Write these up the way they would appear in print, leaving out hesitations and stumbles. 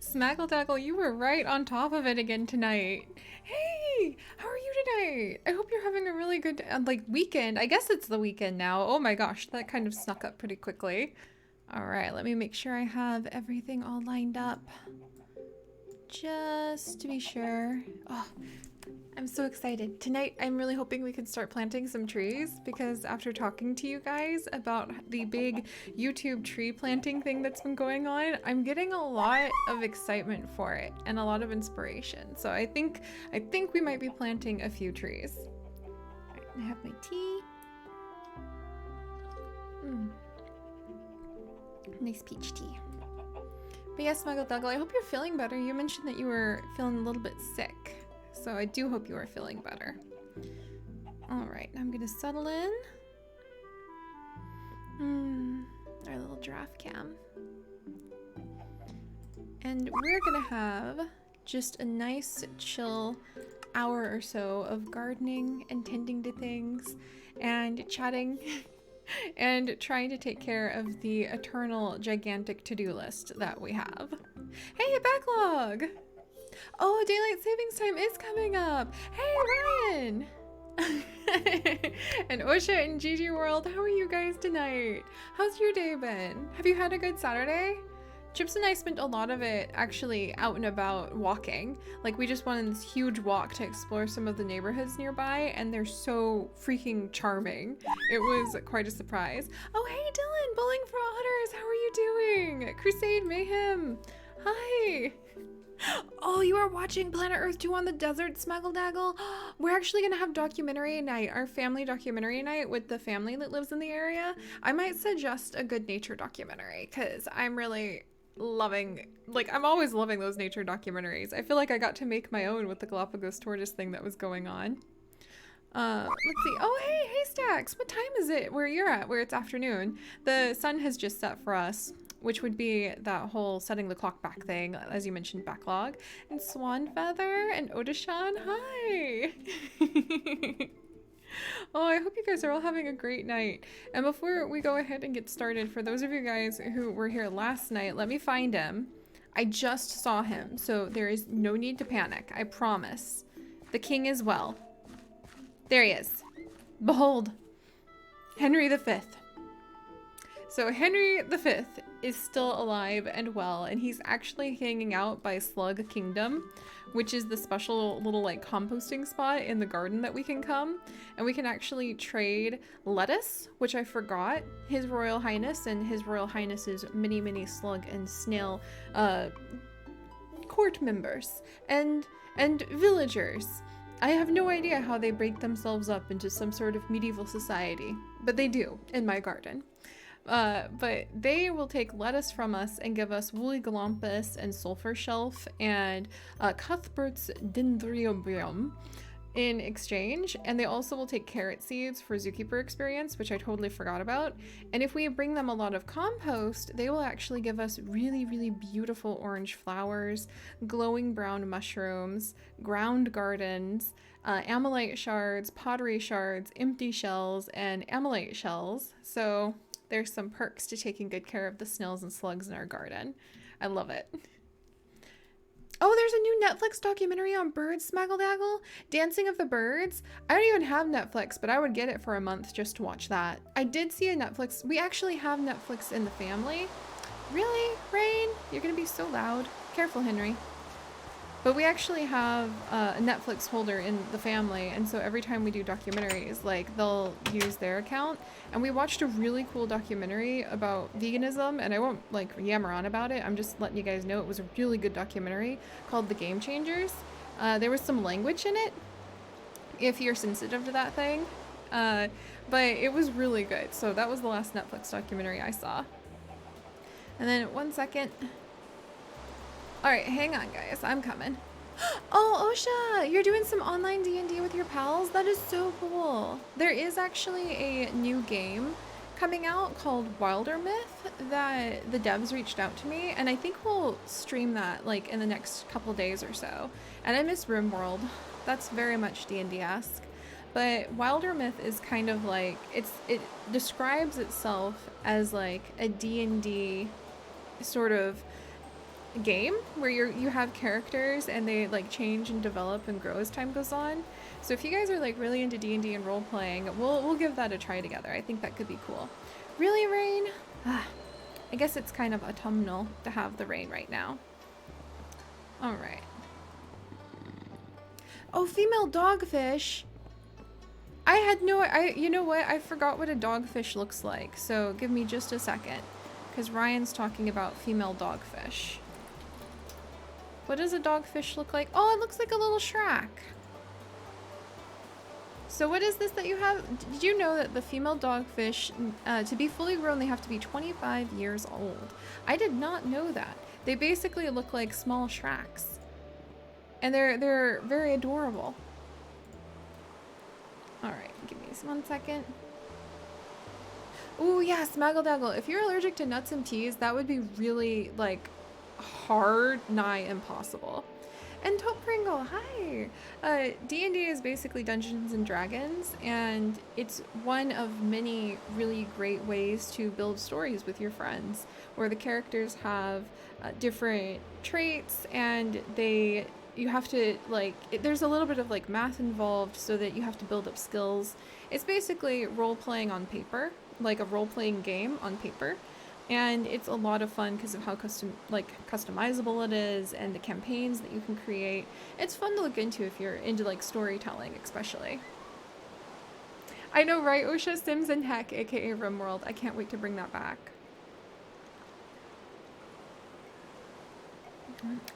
Smackle you were right on top of it again tonight. Hey, how are you tonight? I hope you're having a really good weekend. I guess it's the weekend now. Oh my gosh, that kind of snuck up pretty quickly. All right, let me make sure I have everything all lined up. Just to be sure. Oh, I'm so excited. Tonight, I'm really hoping we can start planting some trees because after talking to you guys about the big YouTube tree planting thing that's been going on, I'm getting a lot of excitement for it and a lot of inspiration. So I think we might be planting a few trees. All right, I have my tea. Nice peach tea. But yes, Muggle, I hope you're feeling better. You mentioned that you were feeling a little bit sick. So I do hope you are feeling better. All right, I'm gonna settle in. Our little giraffe cam. And we're gonna have just a nice chill hour or so of gardening and tending to things and chatting and trying to take care of the eternal gigantic to-do list that we have. Hey, a backlog! Oh, daylight savings time is coming up. Hey, Ryan! And Osha and Gigi World, how are you guys tonight? How's your day been? Have you had a good Saturday? Chips and I spent a lot of it actually out and about walking. Like, we just went on this huge walk to explore some of the neighborhoods nearby, and they're so freaking charming. It was quite a surprise. Oh, hey, Dylan, Bowling for Otters, how are you doing? Crusade Mayhem, hi. Oh, you are watching Planet Earth 2 on the desert, Smaggledaggle? We're actually gonna have documentary night, our family documentary night with the family that lives in the area. I might suggest a good nature documentary because I'm really loving, I'm always loving those nature documentaries. I feel like I got to make my own with the Galapagos tortoise thing that was going on. Let's see. Oh, hey, Stacks. What time is it where you're at, where it's afternoon? The sun has just set for us, which would be that whole setting the clock back thing, as you mentioned, backlog. And Swan Feather and Odishan, hi! Oh, I hope you guys are all having a great night. And before we go ahead and get started, for those of you guys who were here last night, let me find him. I just saw him, so there is no need to panic, I promise. The king is well. There he is. Behold, Henry V. So Henry V is still alive and well, and he's actually hanging out by Slug Kingdom, which is the special little composting spot in the garden that we can come, and we can actually trade lettuce, which I forgot, His Royal Highness and His Royal Highness's many slug and snail court members and villagers. I have no idea how they break themselves up into some sort of medieval society, but they do in my garden. But they will take lettuce from us and give us woolly galampus and sulfur shelf and Cuthbert's dendrobium in exchange, and they also will take carrot seeds for zookeeper experience, which I totally forgot about. And if we bring them a lot of compost, they will actually give us really beautiful orange flowers, glowing brown mushrooms, ground gardens, amylite shards, pottery shards, empty shells, and amylite shells. So there's some perks to taking good care of the snails and slugs in our garden. I love it. Oh, there's a new Netflix documentary on birds, Smaggledaggle. Dancing of the Birds. I don't even have Netflix, but I would get it for a month just to watch that. I did see a Netflix. We actually have Netflix in the family. Really, Rain? You're gonna be so loud. Careful, Henry. But we actually have a Netflix holder in the family, and so every time we do documentaries, they'll use their account. And we watched a really cool documentary about veganism, and I won't yammer on about it. I'm just letting you guys know it was a really good documentary called The Game Changers. There was some language in it, if you're sensitive to that thing. But it was really good. So that was the last Netflix documentary I saw. And then 1 second. All right, hang on, guys. I'm coming. Oh, Osha, you're doing some online D&D with your pals? That is so cool. There is actually a new game coming out called Wilder Myth that the devs reached out to me, and I think we'll stream that in the next couple days or so. And I miss RimWorld. That's very much D&D-esque. But Wilder Myth is kind of it describes itself as a D&D sort of game where you have characters and they like change and develop and grow as time goes on. So if you guys are like really into D&D and role playing, we'll give that a try together. I think that could be cool. Really, rain? I guess it's kind of autumnal to have the rain right now. All right. Oh, female dogfish. You know what? I forgot what a dogfish looks like. So give me just a second, because Ryan's talking about female dogfish. What does a dogfish look like? Oh, it looks like a little Shrek. So what is this that you have? Did you know that the female dogfish, to be fully grown, they have to be 25 years old? I did not know that. They basically look like small Shreks. And they're very adorable. All right, give me 1 second. Oh yeah, Smaggle Daggle. If you're allergic to nuts and teas, that would be really like hard, nigh impossible. And Top Pringle, hi! D&D is basically Dungeons and Dragons, and it's one of many really great ways to build stories with your friends, where the characters have different traits, and you have to, like, there's a little bit of like math involved so that you have to build up skills. It's basically role-playing on paper, like a role-playing game on paper. And it's a lot of fun because of how customizable it is and the campaigns that you can create. It's fun to look into if you're into like storytelling, especially. I know, right? OSHA, Sims, and Heck, aka RimWorld. I can't wait to bring that back.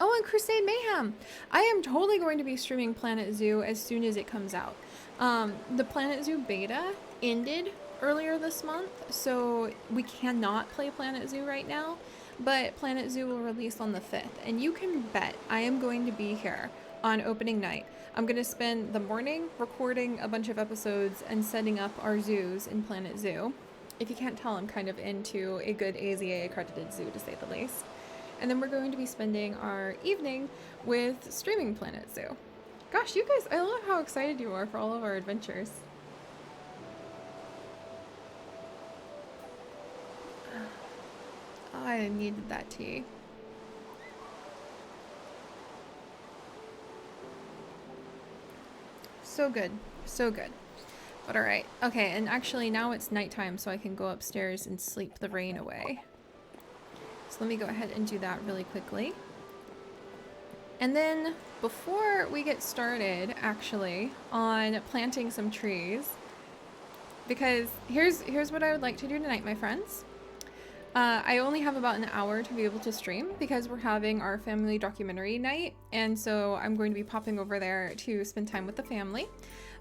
Oh, and Crusade Mayhem. I am totally going to be streaming Planet Zoo as soon as it comes out. The Planet Zoo beta ended earlier this month, so we cannot play Planet Zoo right now, but Planet Zoo will release on the 5th, and you can bet I am going to be here on opening night. I'm going to spend the morning recording a bunch of episodes and setting up our zoos in Planet Zoo. If you can't tell, I'm kind of into a good AZA accredited zoo, to say the least. And then we're going to be spending our evening with streaming Planet Zoo. Gosh, you guys, I love how excited you are for all of our adventures. Oh, I needed that tea. So good. So good. But alright. Okay, and actually now it's nighttime, so I can go upstairs and sleep the rain away. So let me go ahead and do that really quickly. And then before we get started, actually, on planting some trees, because here's what I would like to do tonight, my friends. I only have about an hour to be able to stream because we're having our family documentary night, and so I'm going to be popping over there to spend time with the family.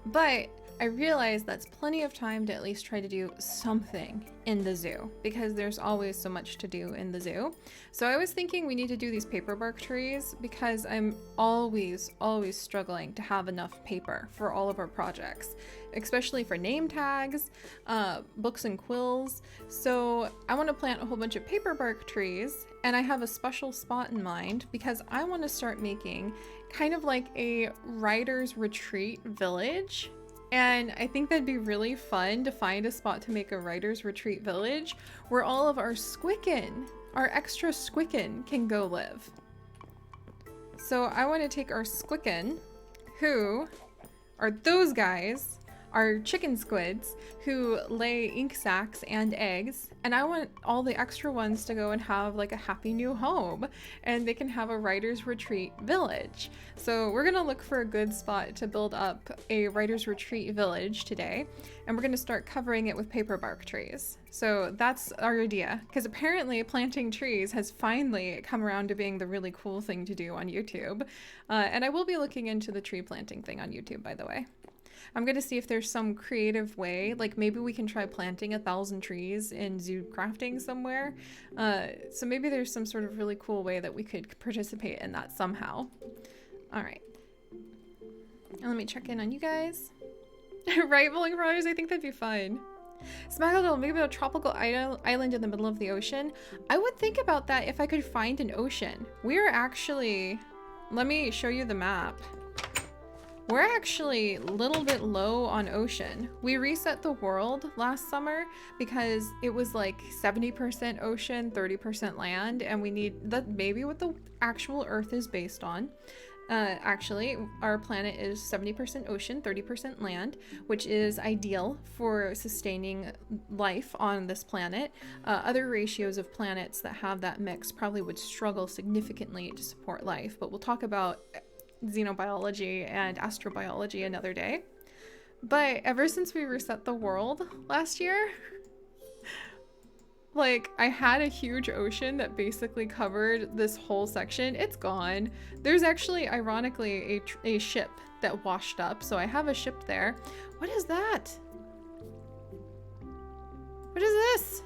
But I realize that's plenty of time to at least try to do something in the zoo, because there's always so much to do in the zoo. So I was thinking we need to do these paper bark trees because I'm always struggling to have enough paper for all of our projects, especially for name tags, books and quills. So I want to plant a whole bunch of paper bark trees, and I have a special spot in mind because I want to start making kind of like a writer's retreat village. And I think that'd be really fun to find a spot to make a writer's retreat village where all of our Squicken, our extra Squicken, can go live. So I want to take our Squicken, who are those guys, our chicken squids, who lay ink sacs and eggs, and I want all the extra ones to go and have like a happy new home, and they can have a writer's retreat village. So we're gonna look for a good spot to build up a writer's retreat village today, and we're gonna start covering it with paper bark trees. So that's our idea, because apparently planting trees has finally come around to being the really cool thing to do on YouTube. And I will be looking into the tree planting thing on YouTube, by the way. I'm going to see if there's some creative way, like maybe we can try planting 1,000 trees in zoo crafting somewhere. So maybe there's some sort of really cool way that we could participate in that somehow. All right. And let me check in on you guys. Right, Bowling Brothers? I think that'd be fun. Smackle, maybe a tropical island in the middle of the ocean. I would think about that if I could find an ocean. We're actually... Let me show you the map. we're actually a little bit low on ocean. We reset the world last summer because it was like 70% ocean, 30% land, and we need that maybe what the actual Earth is based on. Actually, our planet is 70% ocean, 30% land, which is ideal for sustaining life on this planet. Other ratios of planets that have that mix probably would struggle significantly to support life, but we'll talk about xenobiology and astrobiology another day. But ever since we reset the world last year, like, I had a huge ocean that basically covered this whole section. It's gone. There's actually, ironically, a ship that washed up, so I have a ship there. What is that? What is this?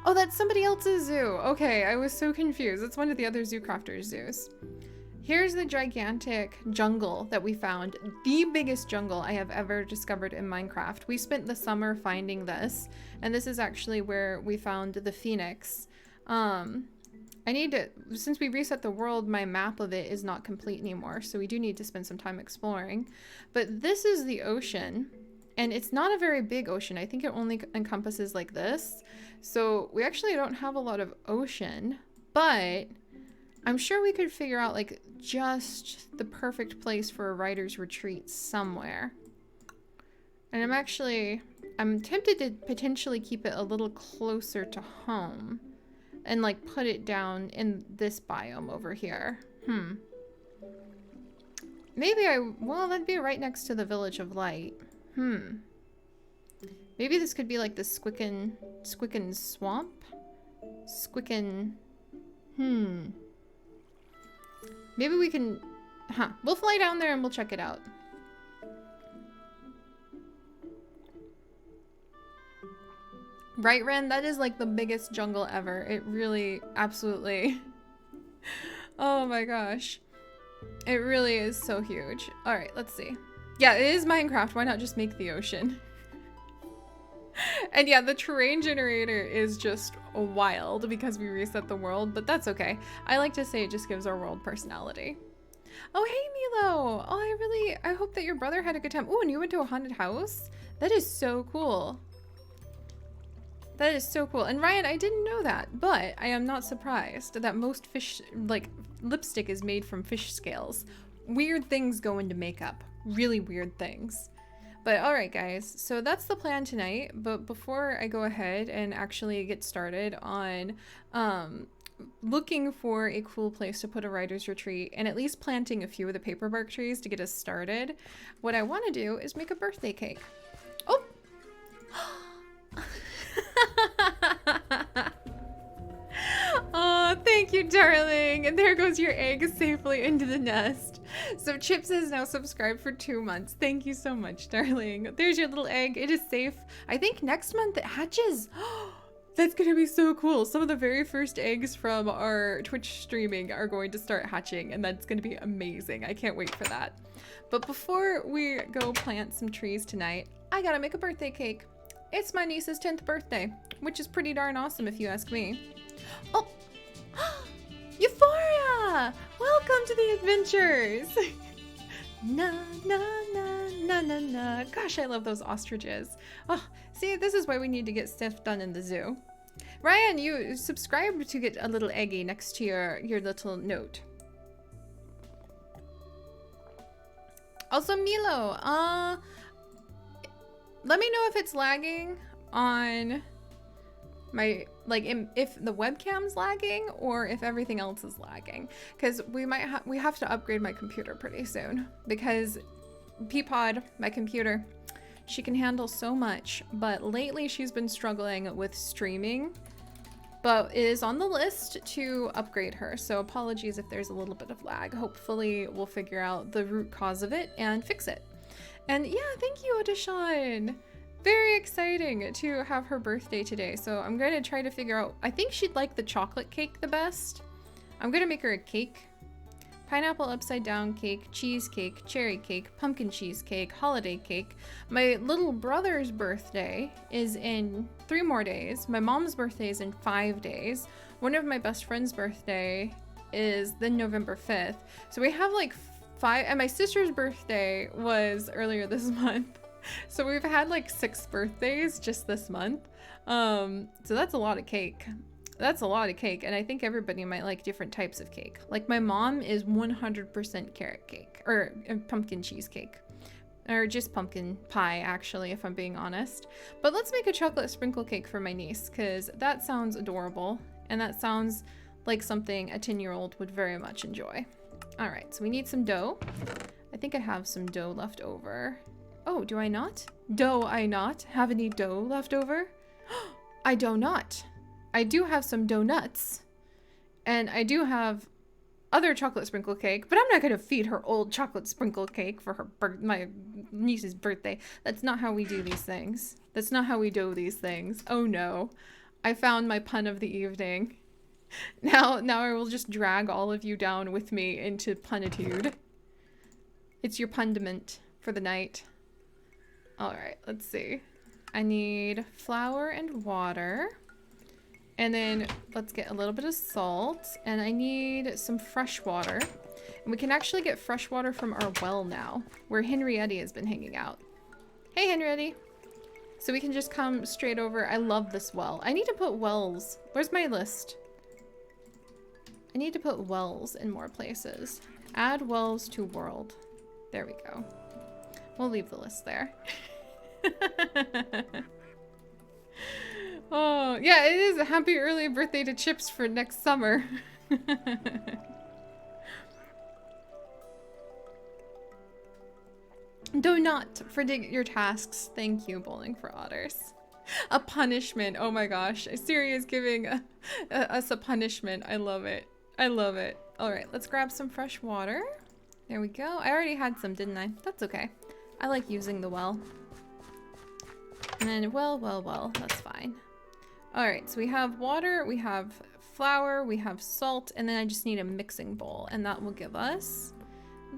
Oh, that's somebody else's zoo. Okay, I was so confused. It's one of the other zoo crafters' zoos. Here's the gigantic jungle that we found. The biggest jungle I have ever discovered in Minecraft. We spent the summer finding this, and this is actually where we found the phoenix. I need to, since we reset the world, my map of it is not complete anymore, so we do need to spend some time exploring. But this is the ocean, and it's not a very big ocean. I think it only encompasses like this. So we actually don't have a lot of ocean, but I'm sure we could figure out like just the perfect place for a writer's retreat somewhere. And I'm tempted to potentially keep it a little closer to home and like put it down in this biome over here. Maybe well, that'd be right next to the Village of Light. Maybe this could be like the Squicken Swamp? Squicken, maybe we can, we'll fly down there and we'll check it out. Right, Ren? That is like the biggest jungle ever. It really, absolutely. Oh my gosh. It really is so huge. All right, let's see. Yeah, it is Minecraft. Why not just make the ocean? And yeah, the terrain generator is just wild because we reset the world, but that's okay. I like to say it just gives our world personality. Oh, hey, Milo. Oh, I hope that your brother had a good time. Oh, and you went to a haunted house? That is so cool. That is so cool. And Ryan, I didn't know that, but I am not surprised that most fish, like lipstick is made from fish scales. Weird things go into makeup. Really weird things. But all right, guys, so that's the plan tonight. But before I go ahead and actually get started on looking for a cool place to put a writer's retreat and at least planting a few of the paperbark trees to get us started, what I want to do is make a birthday cake. Oh! Oh, thank you, darling. And there goes your egg safely into the nest. So Chips has now subscribed for 2 months. Thank you so much, darling. There's your little egg. It is safe. I think next month it hatches. That's gonna be so cool. Some of the very first eggs from our Twitch streaming are going to start hatching, and that's gonna be amazing. I can't wait for that. But before we go plant some trees tonight, I gotta make a birthday cake. It's my niece's 10th birthday, which is pretty darn awesome if you ask me. Oh, Euphoria! Welcome to the adventures! Na, na, na, na, na, na. Gosh, I love those ostriches. Oh, see, this is why we need to get stuff done in the zoo. Ryan, you subscribed to get a little eggie next to your little note. Also, Milo, let me know if it's lagging on my, like, if the webcam's lagging or if everything else is lagging, because we have to upgrade my computer pretty soon, because Peapod, my computer, she can handle so much, but lately she's been struggling with streaming, but it is on the list to upgrade her, so apologies if there's a little bit of lag. Hopefully we'll figure out the root cause of it and fix it. And yeah, thank you, Odishan. Very exciting to have her birthday today. So I'm going to try to figure out, I think she'd like the chocolate cake the best. I'm going to make her a cake. Pineapple upside down cake, cheesecake, cherry cake, pumpkin cheesecake, holiday cake. My little brother's birthday is in 3 more days. My mom's birthday is in 5 days. One of my best friend's birthday is then November 5th. So we have like 5, and my sister's birthday was earlier this month. So we've had like 6 birthdays just this month. So that's a lot of cake. That's a lot of cake, and I think everybody might like different types of cake. Like my mom is 100% carrot cake, or pumpkin cheesecake. Or just pumpkin pie, actually, if I'm being honest. But let's make a chocolate sprinkle cake for my niece, because that sounds adorable, and that sounds like something a 10-year-old would very much enjoy. All right, so we need some dough. I think I have some dough left over. Oh, do I not? Do I not have any dough left over? I do not. I do have some donuts, and I do have other chocolate sprinkle cake, but I'm not gonna feed her old chocolate sprinkle cake for her my niece's birthday. That's not how we do these things. That's not how we do these things. Oh no, I found my pun of the evening. Now I will just drag all of you down with me into punitude. It's your pundiment for the night. All right, let's see. I need flour and water. And then let's get a little bit of salt, and I need some fresh water. And we can actually get fresh water from our well now, where Henriette has been hanging out. Hey, Henriette. So we can just come straight over. I love this well. I need to put wells. Where's my list? I need to put wells in more places. Add wells to world. There we go. We'll leave the list there. Oh, yeah, it is a happy early birthday to Chips for next summer. Do not forget your tasks. Thank you, Bowling for Otters. A punishment. Oh my gosh. Seri is giving us a punishment. I love it. I love it. All right, let's grab some fresh water. There we go. I already had some, didn't I? That's okay. I like using the well. And then, well, that's fine. All right, so we have water, we have flour, we have salt, and then I just need a mixing bowl, and that will give us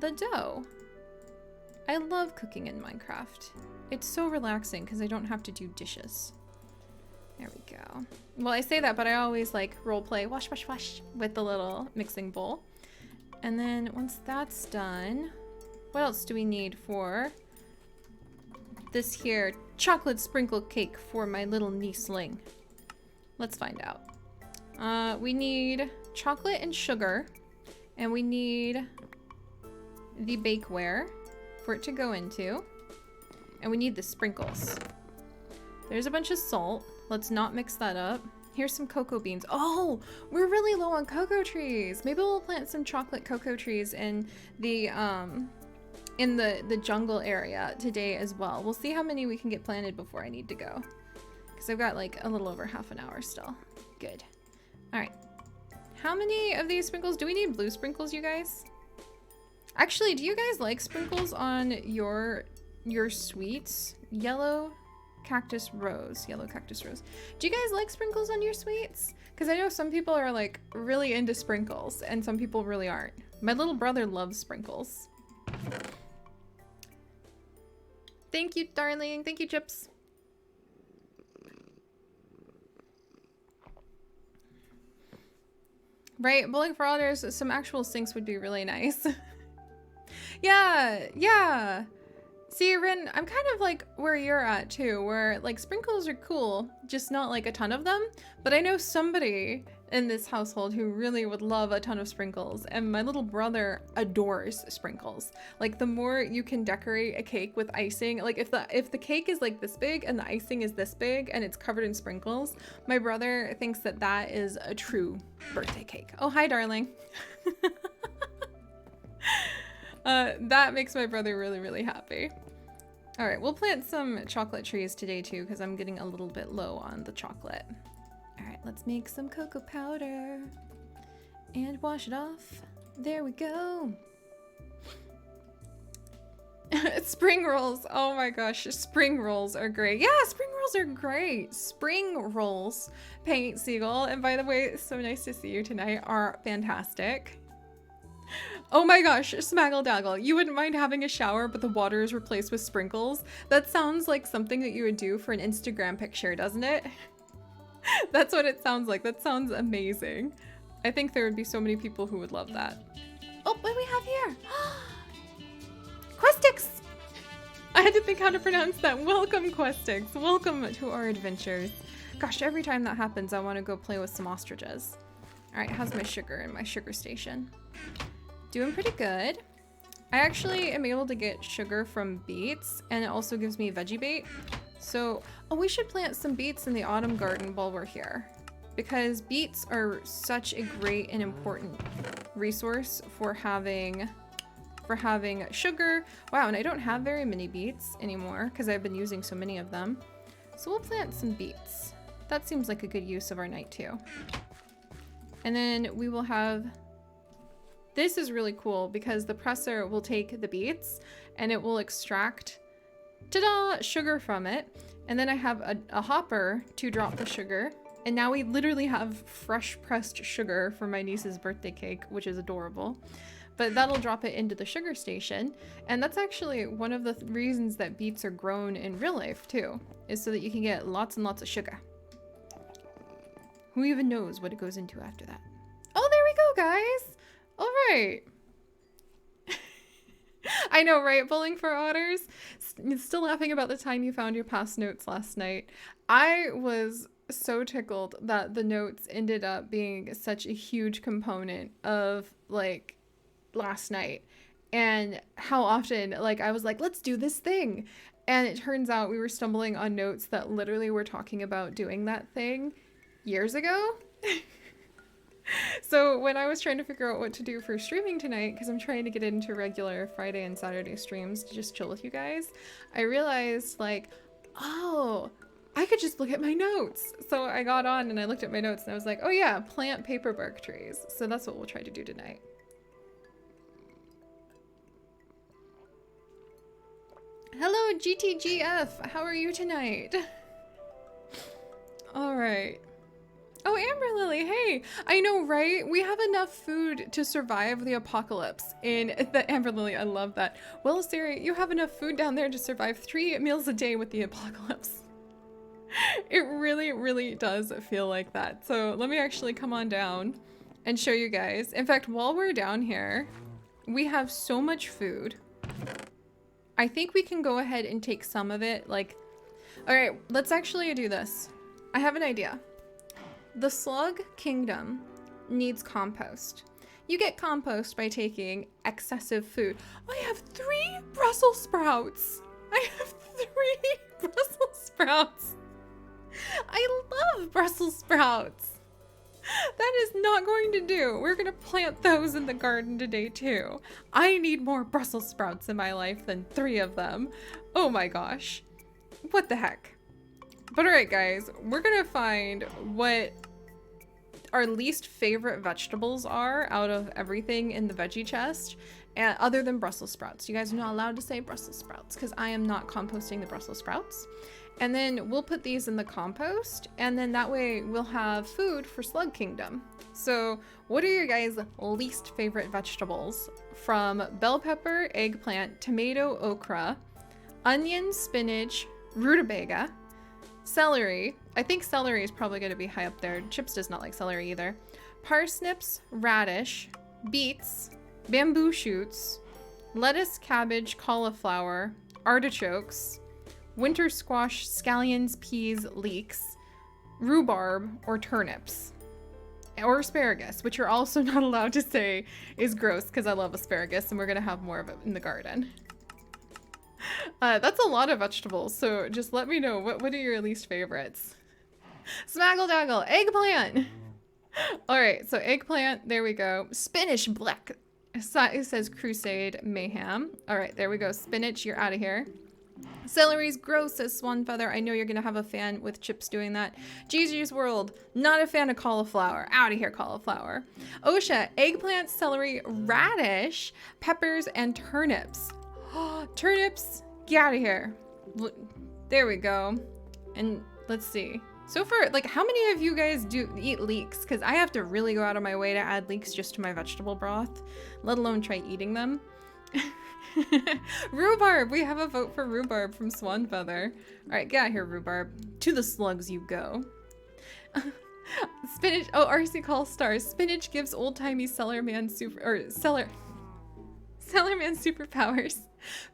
the dough. I love cooking in Minecraft. It's so relaxing because I don't have to do dishes. There we go. Well, I say that, but I always like role play wash with the little mixing bowl. And then once that's done, what else do we need for this here chocolate sprinkle cake for my little nieceling? Let's find out. We need chocolate and sugar, and we need the bakeware for it to go into, and we need the sprinkles. There's a bunch of salt. Let's not mix that up. Here's some cocoa beans. Oh, we're really low on cocoa trees. Maybe we'll plant some chocolate cocoa trees in the jungle area today as well. We'll see how many we can get planted before I need to go, because I've got like a little over half an hour still. Good. All right. How many of these sprinkles? Do we need blue sprinkles, you guys? Actually, do you guys like sprinkles on your sweets? Yellow cactus rose. Yellow cactus rose. Do you guys like sprinkles on your sweets? Because I know some people are like really into sprinkles and some people really aren't. My little brother loves sprinkles. Thank you, darling. Thank you, Chips. Right, Bowling for Otters, some actual sinks would be really nice. Yeah. See, Rin, I'm kind of like where you're at too, where like sprinkles are cool, just not like a ton of them. But I know somebody in this household who really would love a ton of sprinkles, and my little brother adores sprinkles. Like the more you can decorate a cake with icing, like if the cake is like this big and the icing is this big and it's covered in sprinkles, my brother thinks that that is a true birthday cake. Oh, hi, darling. That makes my brother really, really happy. All right, we'll plant some chocolate trees today too, because I'm getting a little bit low on the chocolate. All right, let's make some cocoa powder and wash it off. There we go. Spring rolls. Oh my gosh, spring rolls are great. Yeah, spring rolls are great. Spring rolls, Paint Seagull. And by the way, it's so nice to see you tonight, are fantastic. Oh my gosh, Smaggle Daggle, you wouldn't mind having a shower, but the water is replaced with sprinkles? That sounds like something that you would do for an Instagram picture, doesn't it? That's what it sounds like. That sounds amazing. I think there would be so many people who would love that. Oh, what do we have here? Questix! I had to think how to pronounce that. Welcome, Questix. Welcome to our adventures. Gosh, every time that happens, I want to go play with some ostriches. All right, how's my sugar in my sugar station? Doing pretty good. I actually am able to get sugar from beets, and it also gives me veggie bait. So, oh, we should plant some beets in the autumn garden while we're here, because beets are such a great and important resource for having sugar. Wow, and I don't have very many beets anymore because I've been using so many of them. So we'll plant some beets. That seems like a good use of our night too. And then we will have, this is really cool because the presser will take the beets and it will extract, ta-da, sugar from it. And then I have a hopper to drop the sugar. And now we literally have fresh pressed sugar for my niece's birthday cake, which is adorable. But that'll drop it into the sugar station. And that's actually one of the reasons that beets are grown in real life too, is so that you can get lots and lots of sugar. Who even knows what it goes into after that? Oh, there we go, guys. All right. I know, right? Bowling for Otters. Still laughing about the time you found your past notes last night. I was so tickled that the notes ended up being such a huge component of like last night, and how often like I was like, let's do this thing, and it turns out we were stumbling on notes that literally were talking about doing that thing years ago. So when I was trying to figure out what to do for streaming tonight, because I'm trying to get into regular Friday and Saturday streams to just chill with you guys, I realized like, oh, I could just look at my notes. So I got on and I looked at my notes and I was like, oh yeah, plant paper bark trees. So that's what we'll try to do tonight. Hello, GTGF. How are you tonight? All right. Oh, Amber Lily, hey. I know, right? We have enough food to survive the apocalypse in the Amber Lily. I love that. Well, Seri, you have enough food down there to survive 3 meals a day with the apocalypse. It really, really does feel like that. So let me actually come on down and show you guys. In fact, while we're down here, we have so much food. I think we can go ahead and take some of it. Like, all right, let's actually do this. I have an idea. The slug kingdom needs compost. You get compost by taking excessive food. I have 3 Brussels sprouts. I have 3 Brussels sprouts. I love Brussels sprouts. That is not going to do. We're gonna plant those in the garden today too. I need more Brussels sprouts in my life than 3 of them. Oh my gosh. What the heck? But alright guys, we're gonna find what our least favorite vegetables are out of everything in the veggie chest, and other than Brussels sprouts. You guys are not allowed to say Brussels sprouts because I am not composting the Brussels sprouts. And then we'll put these in the compost, and then that way we'll have food for Slug Kingdom. So what are your guys' least favorite vegetables? From bell pepper, eggplant, tomato, okra, onion, spinach, rutabaga, celery. I think celery is probably going to be high up there. Chips does not like celery either. Parsnips, radish, beets, bamboo shoots, lettuce, cabbage, cauliflower, artichokes, winter squash, scallions, peas, leeks, rhubarb, or turnips. Or asparagus, which you're also not allowed to say is gross because I love asparagus and we're going to have more of it in the garden. That's a lot of vegetables, so just let me know, what are your least favorites? Smaggle Daggle, eggplant! Alright, so eggplant, there we go. Spinach, black. It says Crusade Mayhem. Alright, there we go. Spinach, you're out of here. Celery's gross, says Swan Feather. I know you're gonna have a fan with Chips doing that. Gigi's World, not a fan of cauliflower. Out of here, cauliflower. Osha, eggplant, celery, radish, peppers, and turnips. Turnips, get out of here. There we go. And let's see. So far, like, how many of you guys do eat leeks? Because I have to really go out of my way to add leeks just to my vegetable broth, let alone try eating them. Rhubarb, we have a vote for rhubarb from Swan Feather. All right, get out here, rhubarb. To the slugs you go. Spinach, oh, RC Call Stars. Spinach gives old-timey cellar man super, or cellar Sailorman superpowers.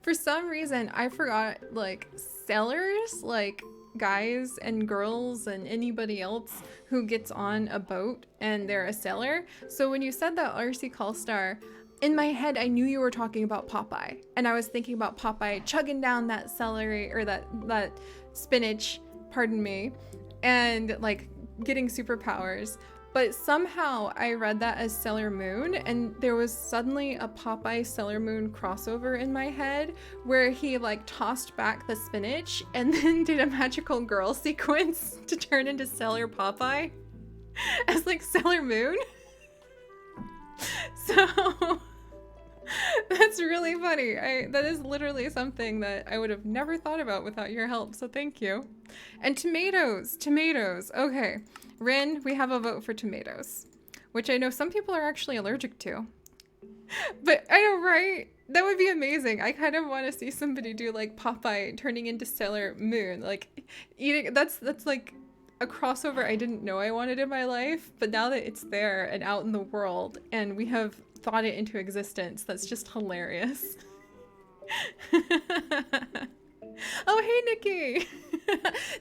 For some reason, I forgot, like, sailors, like, guys and girls and anybody else who gets on a boat and they're a sailor. So when you said that RC Callstar, in my head, I knew you were talking about Popeye. And I was thinking about Popeye chugging down that celery, or that spinach, pardon me, and, like, getting superpowers. But somehow I read that as Sailor Moon, and there was suddenly a Popeye Sailor Moon crossover in my head where he, like, tossed back the spinach and then did a magical girl sequence to turn into Sailor Popeye as, like, Sailor Moon. So that's really funny. That is literally something that I would have never thought about without your help, so thank you. And tomatoes. Okay. Rin, we have a vote for tomatoes, which I know some people are actually allergic to. But I know, right? That would be amazing. I kind of want to see somebody do, like, Popeye turning into Sailor Moon, like eating. That's like a crossover I didn't know I wanted in my life, but now that it's there and out in the world and we have thought it into existence, that's just hilarious. Oh, hey, Nikki.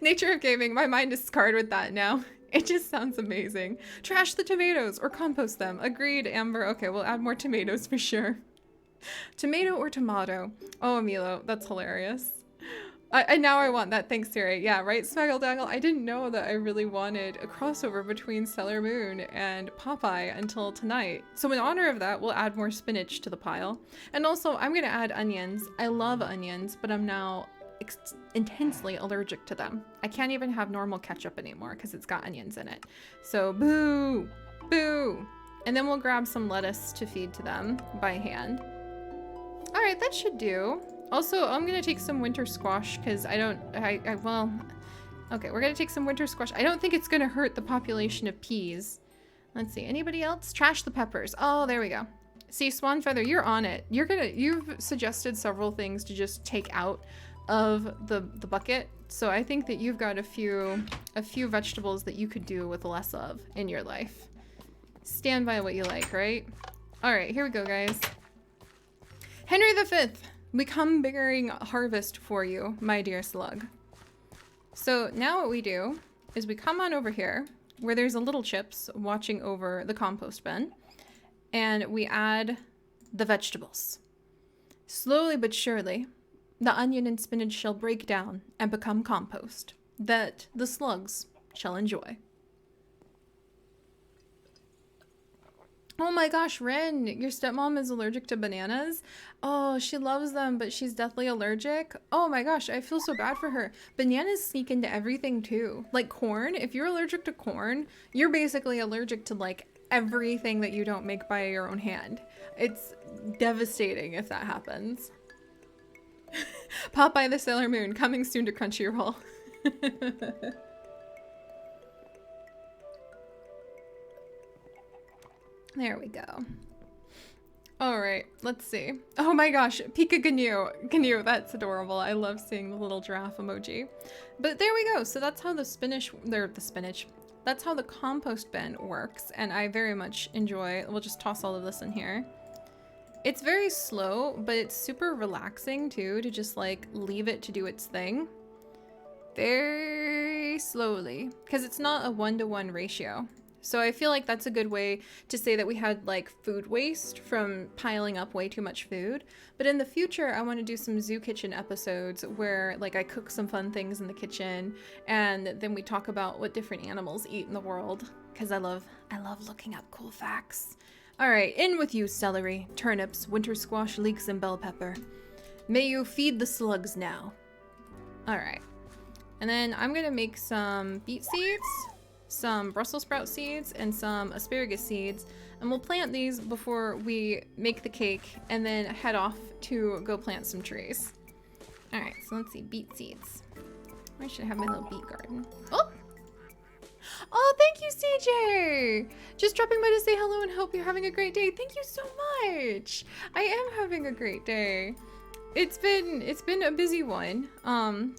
Nature of gaming. My mind is scarred with that now. It just sounds amazing. Trash the tomatoes or compost them. Agreed, Amber. Okay, we'll add more tomatoes for sure. Tomato or tomato? Oh, Milo, that's hilarious. And now I want that. Thanks, Seri. Yeah, right, Smaggle Dangle? I didn't know that I really wanted a crossover between Sailor Moon and Popeye until tonight. So in honor of that, we'll add more spinach to the pile. And also, I'm gonna add onions. I love onions, but I'm now intensely allergic to them. I can't even have normal ketchup anymore because it's got onions in it. So boo, boo. And then we'll grab some lettuce to feed to them by hand. All right, that should do. Also, I'm gonna take some winter squash because well, okay, we're gonna take some winter squash. I don't think it's gonna hurt the population of peas. Let's see, anybody else? Trash the peppers. Oh, there we go. See, Swan Feather, you're on it. You've suggested several things to just take out of the bucket. So I think that you've got a few vegetables that you could do with less of in your life. Stand by what you like, right? All right, here we go, guys. Henry V, we come bearing harvest for you, my dear slug. So now what we do is we come on over here where there's a little chips watching over the compost bin, and we add the vegetables. Slowly but surely, the onion and spinach shall break down and become compost that the slugs shall enjoy. Oh my gosh, Ren, your stepmom is allergic to bananas? Oh, she loves them, but she's deathly allergic? Oh my gosh, I feel so bad for her. Bananas sneak into everything too. Like corn, if you're allergic to corn, you're basically allergic to, like, everything that you don't make by your own hand. It's devastating if that happens. Popeye the Sailor Moon, coming soon to Crunchyroll. There we go. All right, let's see. Oh my gosh, Pika Gnu, that's adorable. I love seeing the little giraffe emoji. But there we go. So that's how that's how the compost bin works, and I very much enjoy. We'll just toss all of this in here. It's very slow, but it's super relaxing too, to just, like, leave it to do its thing. Very slowly, because it's not a 1-to-1 ratio. So I feel like that's a good way to say that we had, like, food waste from piling up way too much food. But in the future, I want to do some zoo kitchen episodes where, like, I cook some fun things in the kitchen, and then we talk about what different animals eat in the world, because I love looking up cool facts. All right, in with you, celery, turnips, winter squash, leeks, and bell pepper. May you feed the slugs now. All right. And then I'm gonna make some beet seeds, some Brussels sprout seeds, and some asparagus seeds. And we'll plant these before we make the cake and then head off to go plant some trees. All right, so let's see, beet seeds. I should have my little beet garden. Oh, thank you, CJ! Just dropping by to say hello and hope you're having a great day. Thank you so much! I am having a great day. It's been a busy one.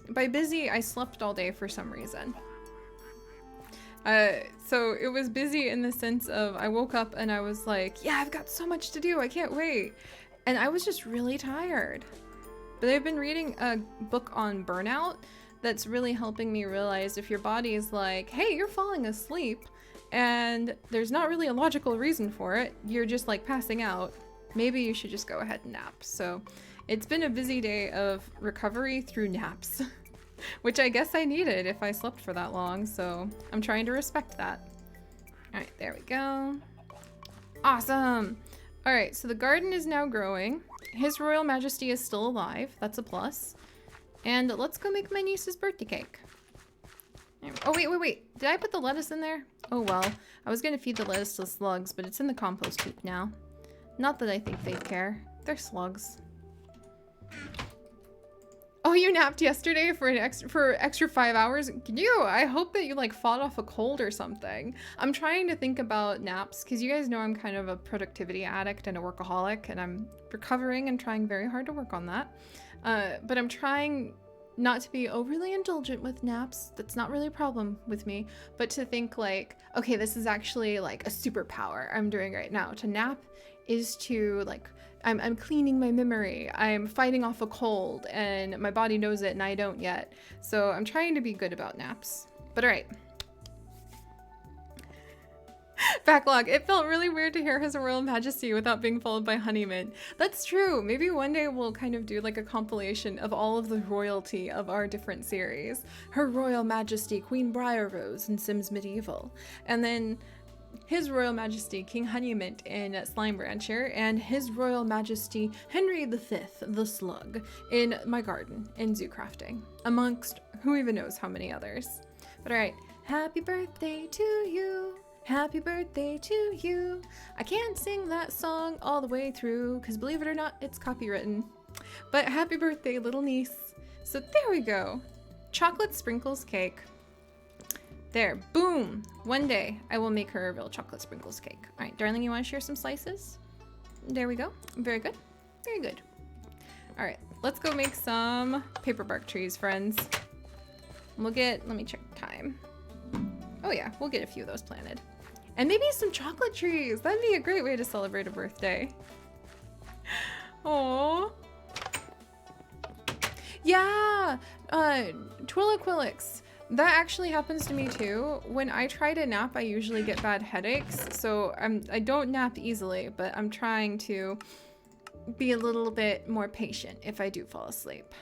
By busy, I slept all day for some reason. So it was busy in the sense of I woke up and I was like, yeah, I've got so much to do. I can't wait. And I was just really tired. But I've been reading a book on burnout that's really helping me realize if your body is like, hey, you're falling asleep, and there's not really a logical reason for it, you're just like passing out, maybe you should just go ahead and nap. So it's been a busy day of recovery through naps, which I guess I needed if I slept for that long, so I'm trying to respect that. All right, there we go. Awesome. All right, so the garden is now growing. His Royal Majesty is still alive. That's a plus. And let's go make my niece's birthday cake. Oh, wait. Did I put the lettuce in there? Oh, well. I was going to feed the lettuce to slugs, but it's in the compost heap now. Not that I think they care. They're slugs. Oh, you napped yesterday for extra 5 hours? I hope that you like fought off a cold or something. I'm trying to think about naps because you guys know I'm kind of a productivity addict and a workaholic, and I'm recovering and trying very hard to work on that. But I'm trying not to be overly indulgent with naps. That's not really a problem with me, but to think like, okay, this is actually like a superpower I'm doing right now. To nap is to like, I'm cleaning my memory. I'm fighting off a cold and my body knows it and I don't yet. So I'm trying to be good about naps. But all right. Backlog. It felt really weird to hear His Royal Majesty without being followed by Honeyman. That's true. Maybe one day we'll kind of do like a compilation of all of the royalty of our different series. Her Royal Majesty Queen Briarrose in Sims Medieval. And then His Royal Majesty King Honeymint in Slime Rancher, and His Royal Majesty Henry V, the Slug, in my garden in Zoo Crafting, amongst who even knows how many others. But all right, happy birthday to you. Happy birthday to you. I can't sing that song all the way through because believe it or not, it's copywritten. But happy birthday, little niece. So there we go. Chocolate sprinkles cake. There, boom. One day I will make her a real chocolate sprinkles cake. All right, darling, you want to share some slices? There we go. Very good. Very good. All right, let's go make some paper bark trees, friends. Let me check time. Oh yeah, we'll get a few of those planted. And maybe some chocolate trees. That'd be a great way to celebrate a birthday. Aww. Yeah, Twillaquilix. That actually happens to me too. When I try to nap, I usually get bad headaches. So I don't nap easily, but I'm trying to be a little bit more patient if I do fall asleep.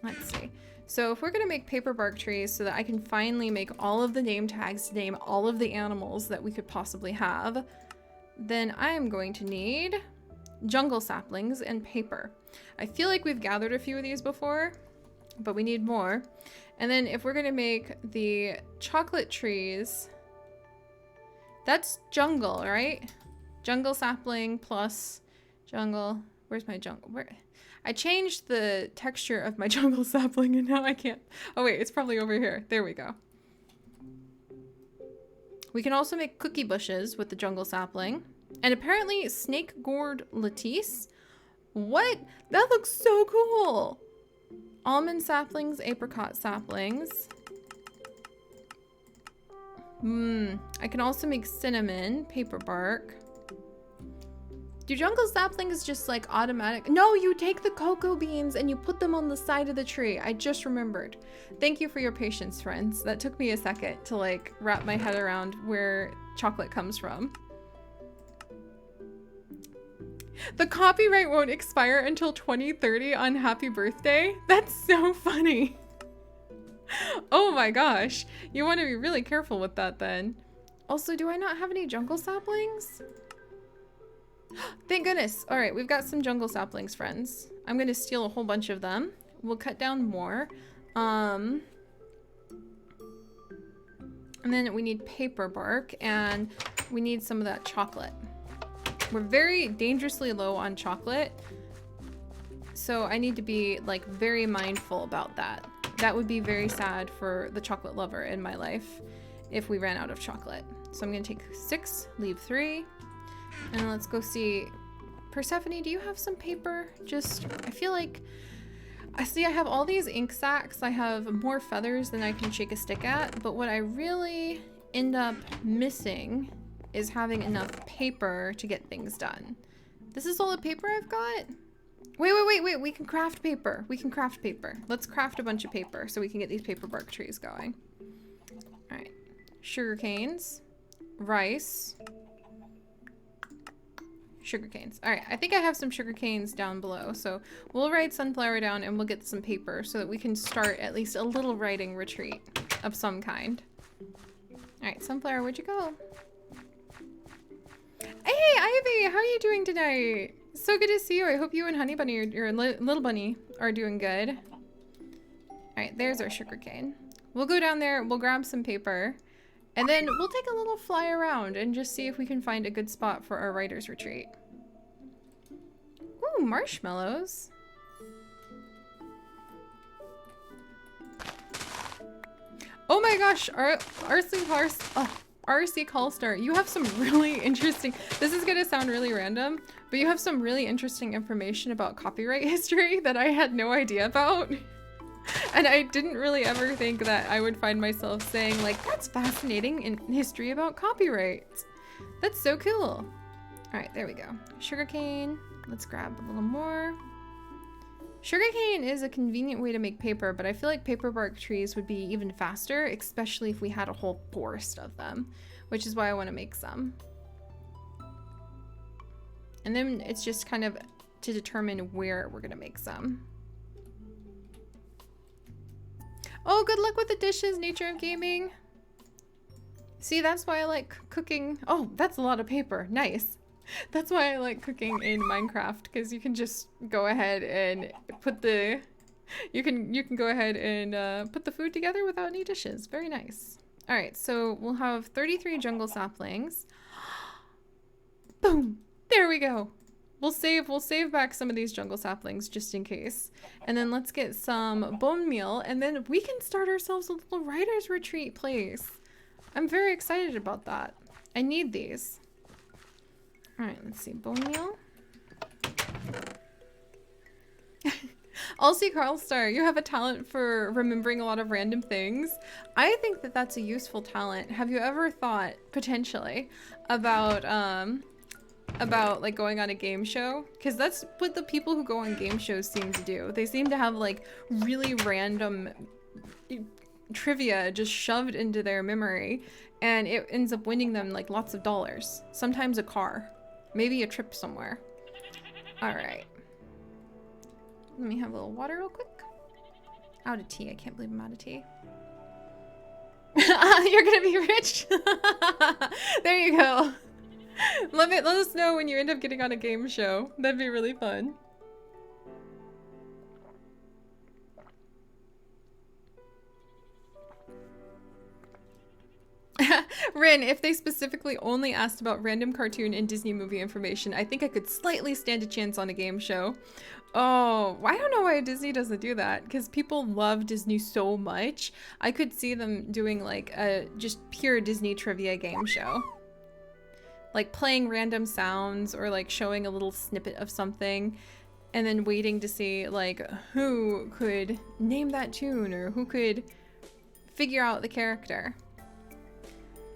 Let's see. So if we're gonna make paper bark trees so that I can finally make all of the name tags to name all of the animals that we could possibly have, then I am going to need jungle saplings and paper. I feel like we've gathered a few of these before, but we need more. And then if we're gonna make the chocolate trees, that's jungle, right? Jungle sapling plus jungle. Where's my jungle? Where? I changed the texture of my jungle sapling and now I can't. Oh wait, it's probably over here. There we go. We can also make cookie bushes with the jungle sapling. And apparently snake gourd lattice. What? That looks so cool. Almond saplings, apricot saplings. I can also make cinnamon, paper bark. Do jungle saplings just like automatic? No, you take the cocoa beans and you put them on the side of the tree. I just remembered. Thank you for your patience, friends. That took me a second to like wrap my head around where chocolate comes from. The copyright won't expire until 2030 on Happy Birthday? That's so funny. Oh my gosh. You want to be really careful with that then. Also, do I not have any jungle saplings? Thank goodness. All right, we've got some jungle saplings, friends. I'm going to steal a whole bunch of them. We'll cut down more. And then we need paper bark and we need some of that chocolate. We're very dangerously low on chocolate. So I need to be like very mindful about that. That would be very sad for the chocolate lover in my life if we ran out of chocolate. So I'm going to take 6, leave 3. And let's go see. Persephone, do you have some paper? I feel like, I have all these ink sacs. I have more feathers than I can shake a stick at. But what I really end up missing is having enough paper to get things done. This is all the paper I've got? Wait. We can craft paper. We can craft paper. Let's craft a bunch of paper so we can get these paper bark trees going. All right. Sugar canes. Rice. Sugar canes. All right. I think I have some sugar canes down below. So we'll write sunflower down and we'll get some paper so that we can start at least a little writing retreat of some kind. All right. Sunflower, where'd you go? Hey, Ivy, how are you doing tonight? So good to see you. I hope you and Honey Bunny, or your little bunny, are doing good. All right, there's our sugar cane. We'll go down there, we'll grab some paper, and then we'll take a little fly around and just see if we can find a good spot for our writer's retreat. Ooh, marshmallows. Oh my gosh, RC Callstar, you have some really interesting, this is gonna sound really random, but you have some really interesting information about copyright history that I had no idea about. And I didn't really ever think that I would find myself saying like, that's fascinating in history about copyright. That's so cool. All right, there we go. Sugarcane, let's grab a little more. Sugarcane is a convenient way to make paper, but I feel like paper bark trees would be even faster, especially if we had a whole forest of them, which is why I want to make some. And then it's just kind of to determine where we're going to make some. Oh, good luck with the dishes, Nature of Gaming. See, that's why I like cooking. Oh, that's a lot of paper. Nice. That's why I like cooking in Minecraft, because you can just go ahead and put the you can go ahead and put the food together without any dishes. Very nice. All right, so we'll have 33 jungle saplings. Boom. There we go. We'll save back some of these jungle saplings just in case. And then let's get some bone meal, and then we can start ourselves a little writer's retreat place. I'm very excited about that. I need these. All right, let's see, bone meal. Also, Carlstar, you have a talent for remembering a lot of random things. I think that that's a useful talent. Have you ever thought, potentially, about like going on a game show? Because that's what the people who go on game shows seem to do. They seem to have like really random trivia just shoved into their memory, and it ends up winning them like lots of dollars. Sometimes a car. Maybe a trip somewhere. All right. Let me have a little water real quick. Out of tea. I can't believe I'm out of tea. You're gonna be rich. There you go. Let us know when you end up getting on a game show. That'd be really fun. Rin, if they specifically only asked about random cartoon and Disney movie information, I think I could slightly stand a chance on a game show. Oh, I don't know why Disney doesn't do that, because people love Disney so much. I could see them doing like a just pure Disney trivia game show. Like playing random sounds or like showing a little snippet of something and then waiting to see like who could name that tune or who could figure out the character.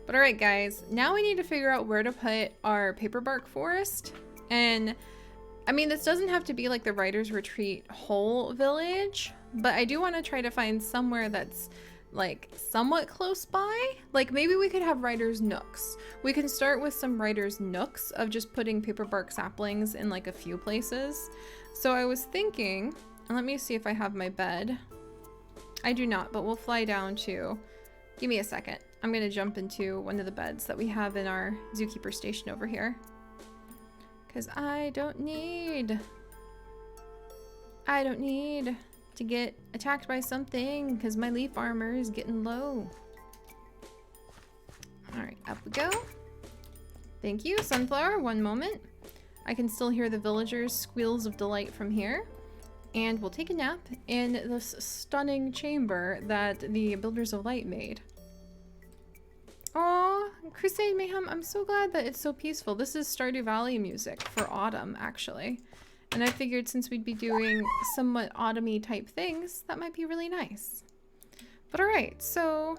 But all right, guys, now we need to figure out where to put our paper bark forest. And I mean, this doesn't have to be like the Writer's Retreat whole village, but I do want to try to find somewhere that's like somewhat close by. Like maybe we could have writer's nooks. We can start with some writer's nooks of just putting paper bark saplings in like a few places. So I was thinking, and let me see if I have my bed. I do not, but we'll fly down to, give me a second. I'm gonna jump into one of the beds that we have in our zookeeper station over here. Cause I don't need to get attacked by something because my leaf armor is getting low. All right, up we go. Thank you, Sunflower. One moment. I can still hear the villagers' squeals of delight from here. And we'll take a nap in this stunning chamber that the Builders of Light made. Aw, Crusade Mayhem, I'm so glad that it's so peaceful. This is Stardew Valley music for autumn, actually. And I figured since we'd be doing somewhat autumny type things, that might be really nice. But alright, so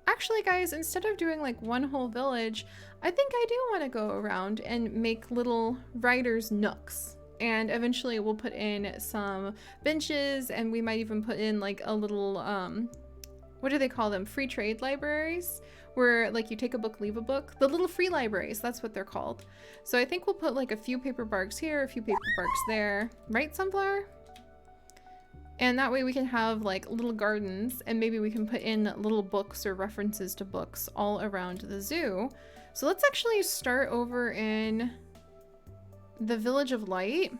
actually guys, instead of doing like one whole village, I think I do want to go around and make little writers' nooks. And eventually we'll put in some benches, and we might even put in like a little, what do they call them? Free trade libraries, where like you take a book, leave a book. The little free libraries, that's what they're called. So I think we'll put like a few paper barks here, a few paper barks there. Right, Sunflower? And that way we can have like little gardens, and maybe we can put in little books or references to books all around the zoo. So let's actually start over in the Village of Light.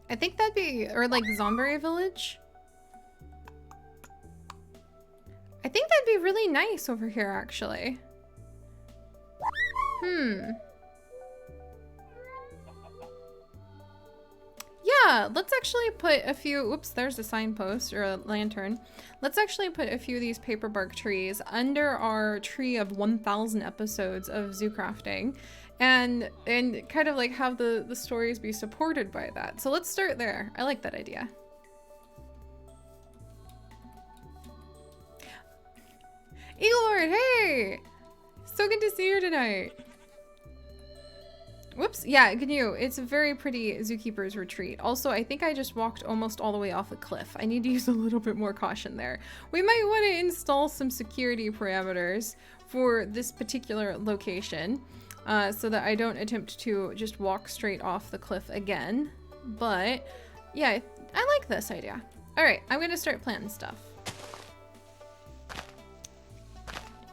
I think that'd be, or like Zomberry Village. I think that'd be really nice over here, actually. Yeah, let's actually put a few, oops, there's a signpost or a lantern. Let's actually put a few of these paper bark trees under our tree of 1,000 episodes of zoo crafting, and kind of like have the stories be supported by that. So let's start there. I like that idea. Eaglelord, hey! So good to see you tonight. Whoops, yeah, Gnu, it's a very pretty Zookeeper's Retreat. Also, I think I just walked almost all the way off a cliff. I need to use a little bit more caution there. We might want to install some security parameters for this particular location, so that I don't attempt to just walk straight off the cliff again. But yeah, I like this idea. All right, I'm gonna start planting stuff.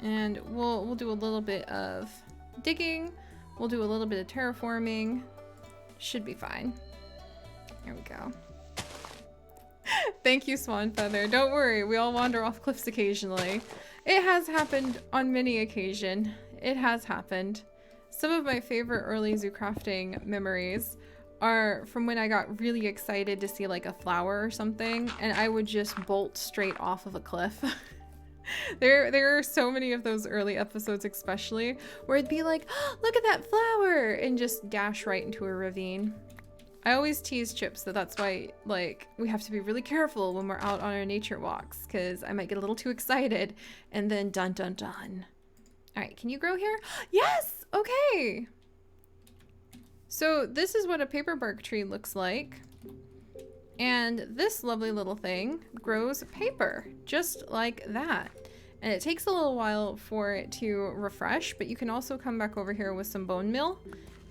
And we'll do a little bit of digging. We'll do a little bit of terraforming. Should be fine. There we go. Thank you, Swan Feather. Don't worry, we all wander off cliffs occasionally. It has happened on many occasions. It has happened. Some of my favorite early zoo crafting memories are from when I got really excited to see like a flower or something, and I would just bolt straight off of a cliff. There are so many of those early episodes, especially, where it'd be like, oh, look at that flower, and just dash right into a ravine. I always tease Chips that that's why, like, we have to be really careful when we're out on our nature walks, because I might get a little too excited, and then dun dun dun. All right, can you grow here? Yes, okay. So this is what a paper bark tree looks like. And this lovely little thing grows paper, just like that. And it takes a little while for it to refresh, but you can also come back over here with some bone meal,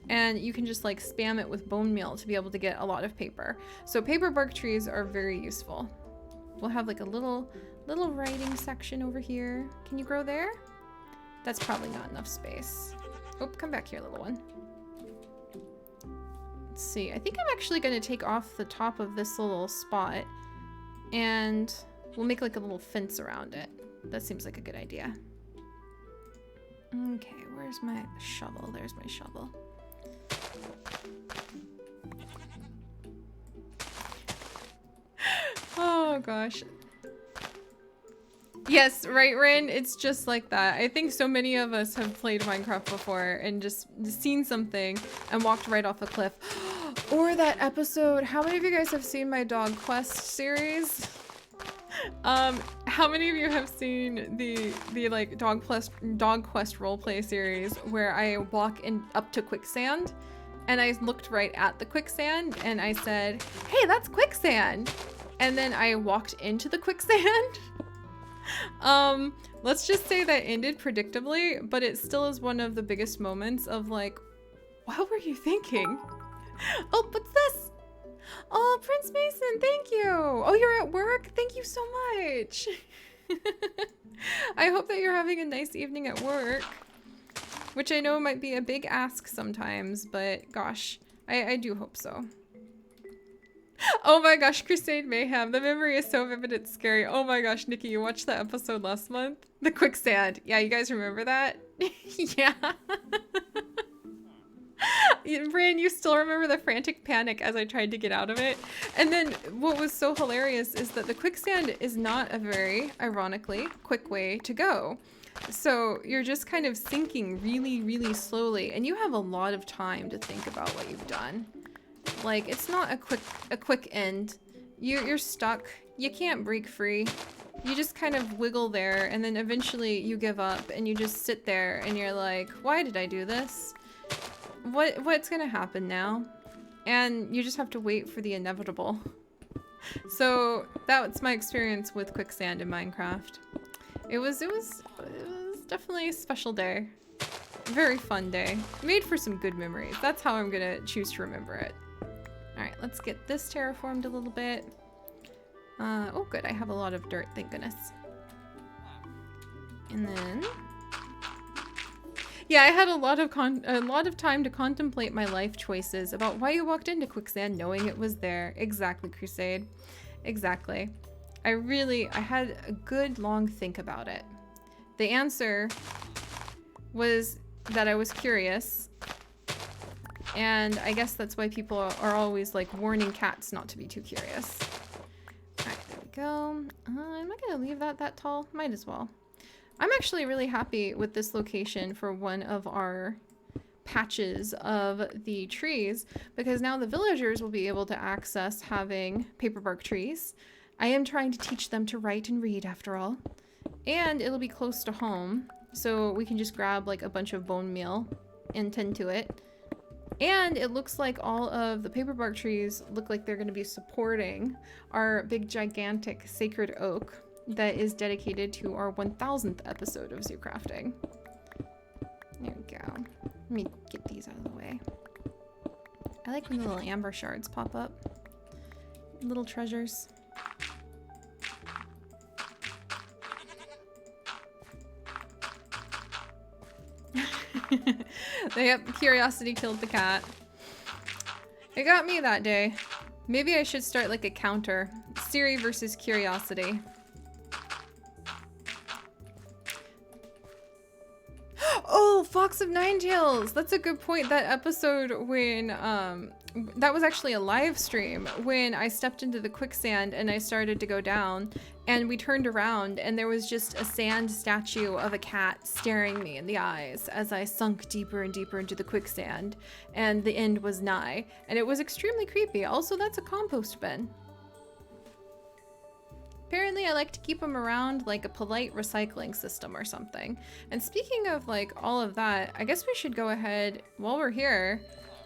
and you can just like spam it with bone meal to be able to get a lot of paper. So paper bark trees are very useful. We'll have like a little writing section over here. Can you grow there? That's probably not enough space. Oh, come back here, little one. Let's see, I think I'm actually gonna take off the top of this little spot, and we'll make like a little fence around it. That seems like a good idea. Okay, where's my shovel? There's my shovel. Oh gosh. Yes, right, Rin? It's just like that. I think so many of us have played Minecraft before and just seen something and walked right off a cliff. Or that episode, how many of you guys have seen my Dog Quest series? How many of you have seen the like Dog Quest roleplay series where I walk up to quicksand, and I looked right at the quicksand and I said, hey, that's quicksand. And then I walked into the quicksand. Let's just say that ended predictably, but it still is one of the biggest moments of like, what were you thinking? Oh, what's this? Oh, Prince Mason, thank you. Oh, you're at work? Thank you so much. I hope that you're having a nice evening at work, which I know might be a big ask sometimes, but gosh, I do hope so. Oh my gosh, Crusade Mayhem. The memory is so vivid, it's scary. Oh my gosh, Nikki, you watched that episode last month? The quicksand. Yeah, you guys remember that? Yeah. Brian, you still remember the frantic panic as I tried to get out of it? And then what was so hilarious is that the quicksand is not a very, ironically, quick way to go. So you're just kind of sinking really, really slowly, and you have a lot of time to think about what you've done. Like, it's not a quick end. You're stuck. You can't break free. You just kind of wiggle there, and then eventually you give up, and you just sit there, and you're like, why did I do this? What's gonna happen now? And you just have to wait for the inevitable. So that's my experience with quicksand in Minecraft. It was definitely a special day. Very fun day. Made for some good memories. That's how I'm gonna choose to remember it. Alright, let's get this terraformed a little bit. Oh good, I have a lot of dirt, thank goodness. And then... yeah, I had a lot of time to contemplate my life choices about why you walked into quicksand knowing it was there. Exactly, Crusade. Exactly. I had a good long think about it. The answer was that I was curious. And I guess that's why people are always like warning cats not to be too curious. Alright, there we go. Am I gonna leave that tall? Might as well. I'm actually really happy with this location for one of our patches of the trees because now the villagers will be able to access having paper bark trees. I am trying to teach them to write and read after all. And it'll be close to home, so we can just grab like a bunch of bone meal and tend to it. And it looks like all of the paper bark trees look like they're going to be supporting our big gigantic sacred oak that is dedicated to our 1000th episode of zoo crafting. There we go. Let me get these out of the way. I like when the little amber shards pop up. Little treasures. Yep, curiosity killed the cat. It got me that day. Maybe I should start like a counter. Seri versus curiosity. Oh, Fox of Ninetails! That's a good point. That episode when, that was actually a live stream when I stepped into the quicksand and I started to go down and we turned around and there was just a sand statue of a cat staring me in the eyes as I sunk deeper and deeper into the quicksand and the end was nigh. And it was extremely creepy. Also, that's a compost bin. Apparently I like to keep them around like a polite recycling system or something. And speaking of like all of that, I guess we should go ahead while we're here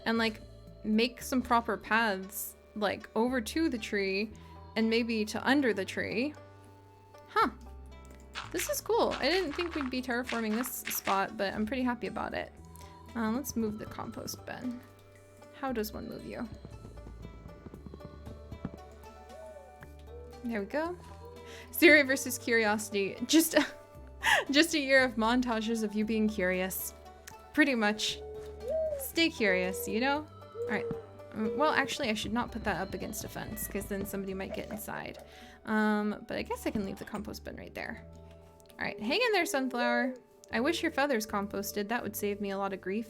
and like make some proper paths like over to the tree and maybe to under the tree. Huh. This is cool. I didn't think we'd be terraforming this spot, but I'm pretty happy about it. Let's move the compost bin. How does one move you? There we go. Seri versus curiosity. Just a year of montages of you being curious. Pretty much. Stay curious, you know? Alright. Well, actually, I should not put that up against a fence, because then somebody might get inside. But I guess I can leave the compost bin right there. Alright, hang in there, sunflower. I wish your feathers composted. That would save me a lot of grief.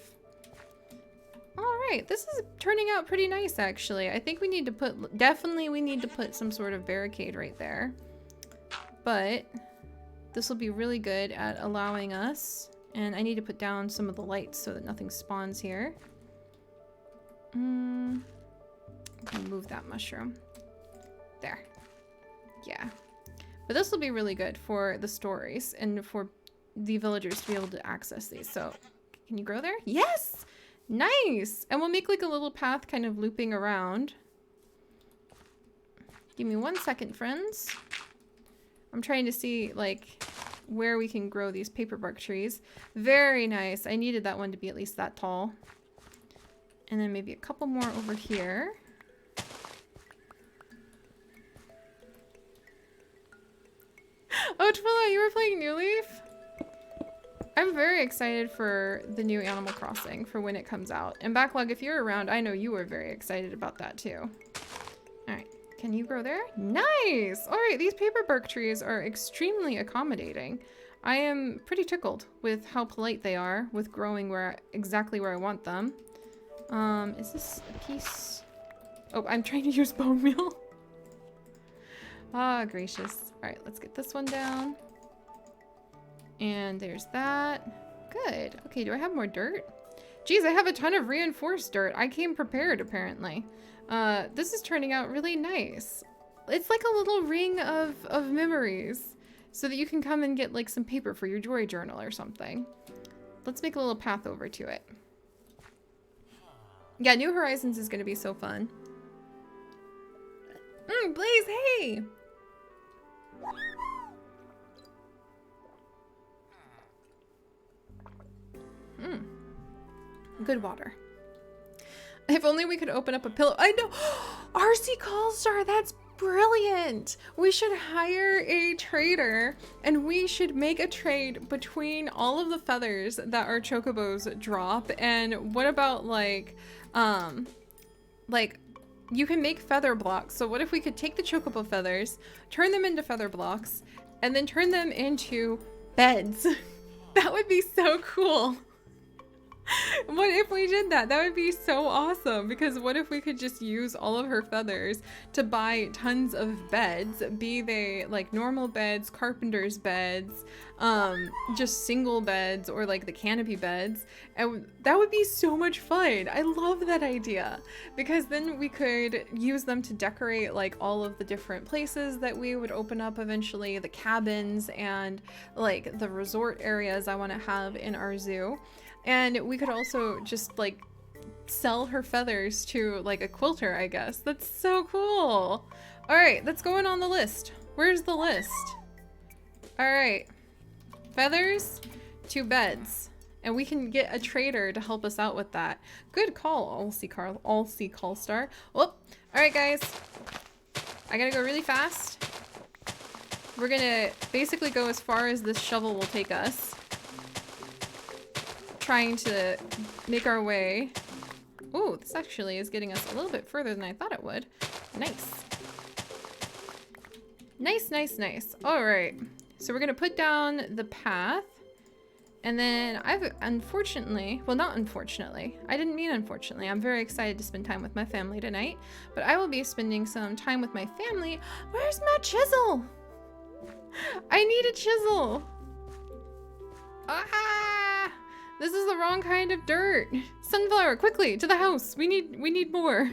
Alright, this is turning out pretty nice, actually. I think we need to put... definitely we need to put some sort of barricade right there. But this will be really good at allowing us... and I need to put down some of the lights so that nothing spawns here. I'm gonna move that mushroom. There. Yeah. But this will be really good for the stories and for the villagers to be able to access these. So, can you grow there? Yes! Nice! And we'll make like a little path kind of looping around. Give me 1 second, friends. I'm trying to see like where we can grow these paper bark trees. Very nice. I needed that one to be at least that tall. And then maybe a couple more over here. Oh, Twilla, you were playing New Leaf? I'm very excited for the new Animal Crossing for when it comes out. And Backlog, if you're around, I know you were very excited about that too. Alright, can you grow there? Nice! Alright, these paper bark trees are extremely accommodating. I am pretty tickled with how polite they are with growing exactly where I want them. Is this a piece? Oh, I'm trying to use bone meal. Ah, gracious. Alright, let's get this one down. And there's that. Good. Okay, do I have more dirt? Geez, I have a ton of reinforced dirt. I came prepared, apparently. This is turning out really nice. it's like a little ring of memories so that you can come and get like some paper for your joy journal or something. Let's make a little path over to it. Yeah, New Horizons is going to be so fun. Blaze, hey! Good water. If only we could open up a pillow. I know! RC Callstar, that's brilliant! We should hire a trader and we should make a trade between all of the feathers that our chocobos drop. And what about like you can make feather blocks. So what if we could take the chocobo feathers, turn them into feather blocks, and then turn them into beds? That would be so cool. What if we did that? That would be so awesome, because what if we could just use all of her feathers to buy tons of beds, be they like normal beds, carpenter's beds, just single beds, or like the canopy beds, and that would be so much fun. I love that idea, because then we could use them to decorate like all of the different places that we would open up eventually, the cabins and like the resort areas I want to have in our zoo. And we could also just like sell her feathers to like a quilter, I guess. That's so cool. All right, that's going on the list. Where's the list? All right, feathers to beds. And we can get a trader to help us out with that. Good call, All-See Callstar. Whoop. All right, guys. I gotta go really fast. We're gonna basically go as far as this shovel will take us. Trying to make our way. Oh, this actually is getting us a little bit further than I thought it would. Nice. Nice, nice, nice. All right. So we're gonna put down the path. And then I've unfortunately, well, not unfortunately, I didn't mean unfortunately. I'm very excited to spend time with my family tonight, but I will be spending some time with my family. Where's my chisel? I need a chisel. Ah! This is the wrong kind of dirt. Sunflower, quickly to the house. We need more.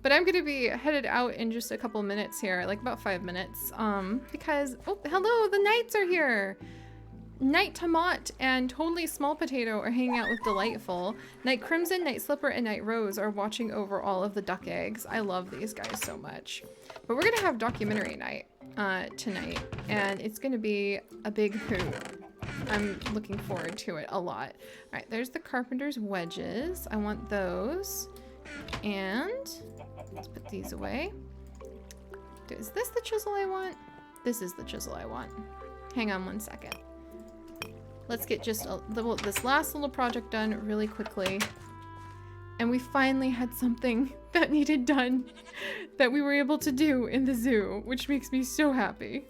But I'm gonna be headed out in just a couple minutes here, like about 5 minutes. Because oh, hello, the Knights are here. Knight Tomat and Totally Small Potato are hanging out with Delightful. Knight Crimson, Knight Slipper, and Knight Rose are watching over all of the duck eggs. I love these guys so much. But we're gonna have documentary night tonight, and it's gonna be a big hoot. I'm looking forward to it a lot. All right, there's the carpenter's wedges. I want those. And let's put these away. Is this the chisel I want? This is the chisel I want. Hang on one second. Let's get just this last little project done really quickly. And we finally had something that needed done that we were able to do in the zoo, which makes me so happy.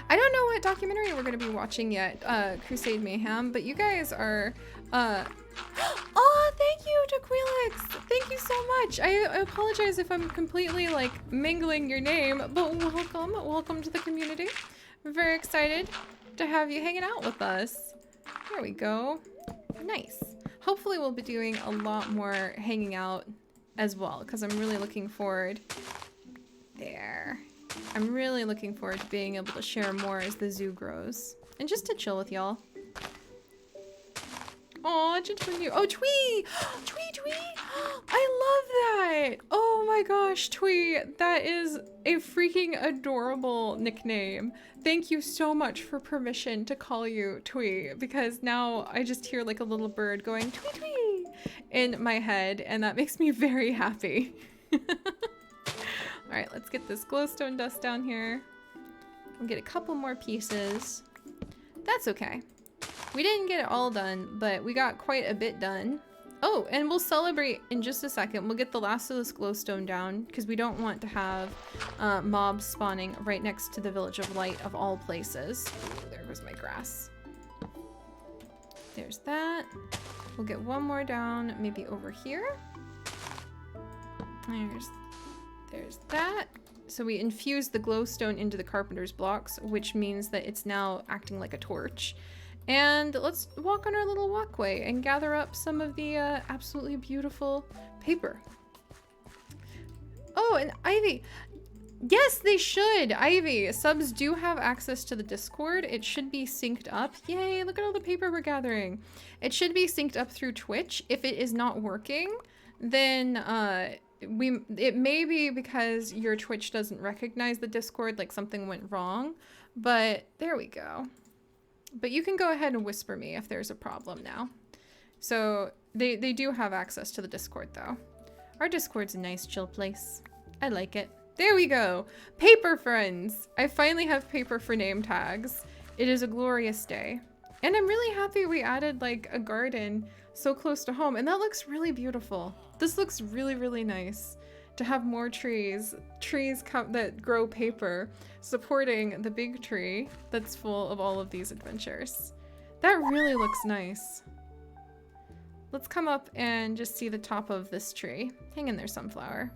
I don't know what documentary we're going to be watching yet, Crusade Mayhem, but you guys are, oh, thank you, Tequilix! Thank you so much! I apologize if I'm completely, like, mingling your name, but welcome to the community. I'm very excited to have you hanging out with us. There we go. Nice. Hopefully we'll be doing a lot more hanging out as well, because I'm really looking forward. There. I'm really looking forward to being able to share more as the zoo grows. And just to chill with y'all. Aw, Twee! Oh, Twee! Twee! I love that! Oh my gosh, Twee! That is a freaking adorable nickname. Thank you so much for permission to call you Twee, because now I just hear like a little bird going Twee Twee in my head, and that makes me very happy. Alright, let's get this glowstone dust down here. We'll get a couple more pieces. That's okay. We didn't get it all done, but we got quite a bit done. Oh, and we'll celebrate in just a second. We'll get the last of this glowstone down, because we don't want to have mobs spawning right next to the Village of Light of all places. Ooh, there goes my grass. There's that. We'll get one more down, maybe over here. There's that. So we infused the glowstone into the carpenter's blocks, which means that it's now acting like a torch. And let's walk on our little walkway and gather up some of the absolutely beautiful paper. Oh, and Ivy. Yes, they should. Ivy, subs do have access to the Discord. It should be synced up. Yay, look at all the paper we're gathering. It should be synced up through Twitch. If it is not working, then it may be because your Twitch doesn't recognize the Discord, like something went wrong. But there we go. But you can go ahead and whisper me if there's a problem now. So they do have access to the Discord though. Our Discord's a nice chill place. I like it. There we go. Paper friends. I finally have paper for name tags. It is a glorious day. And I'm really happy we added like a garden so close to home. And that looks really beautiful. This looks really, really nice to have more trees that grow paper supporting the big tree that's full of all of these adventures. That really looks nice. Let's come up and just see the top of this tree. Hang in there, sunflower.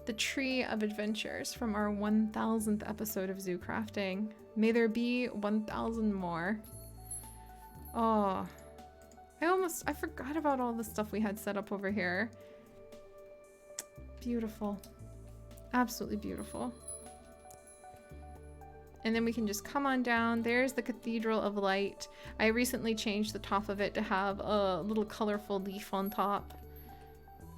The Tree of Adventures from our 1000th episode of Zoo Crafting. May there be 1000 more. Oh, I forgot about all the stuff we had set up over here. Beautiful. Absolutely beautiful. And then we can just come on down. There's the Cathedral of Light. I recently changed the top of it to have a little colorful leaf on top.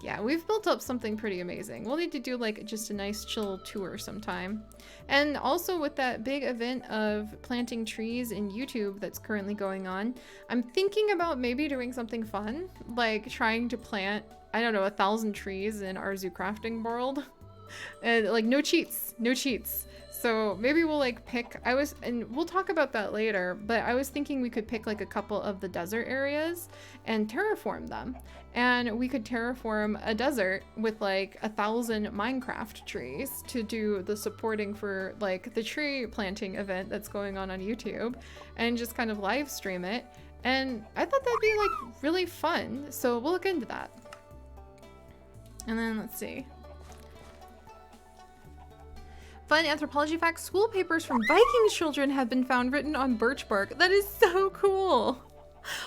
Yeah, we've built up something pretty amazing. We'll need to do like just a nice chill tour sometime. And also with that big event of planting trees in YouTube that's currently going on, I'm thinking about maybe doing something fun, like trying to plant, I don't know, 1,000 trees in our zoo crafting world. And like no cheats, no cheats. So maybe we'll like pick, and we'll talk about that later, but I was thinking we could pick like a couple of the desert areas and terraform them. And we could terraform a desert with like 1,000 Minecraft trees to do the supporting for like the tree planting event that's going on YouTube and just kind of live stream it. And I thought that'd be like really fun. So we'll look into that. And then let's see. Fun anthropology fact, school papers from Viking children have been found written on birch bark. That is so cool.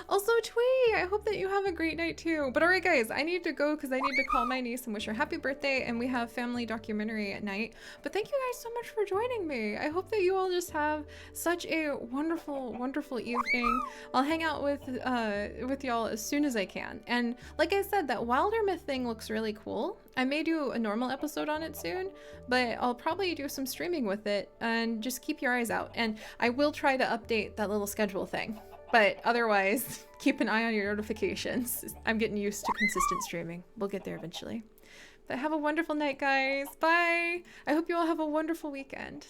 Also, Twee, I hope that you have a great night too. But all right, guys, I need to go because I need to call my niece and wish her happy birthday, and we have family documentary at night. But thank you guys so much for joining me. I hope that you all just have such a wonderful, wonderful evening. I'll hang out with y'all as soon as I can. And like I said, that Wilder Myth thing looks really cool. I may do a normal episode on it soon, but I'll probably do some streaming with it, and just keep your eyes out. And I will try to update that little schedule thing. But otherwise, keep an eye on your notifications. I'm getting used to consistent streaming. We'll get there eventually. But have a wonderful night, guys. Bye. I hope you all have a wonderful weekend.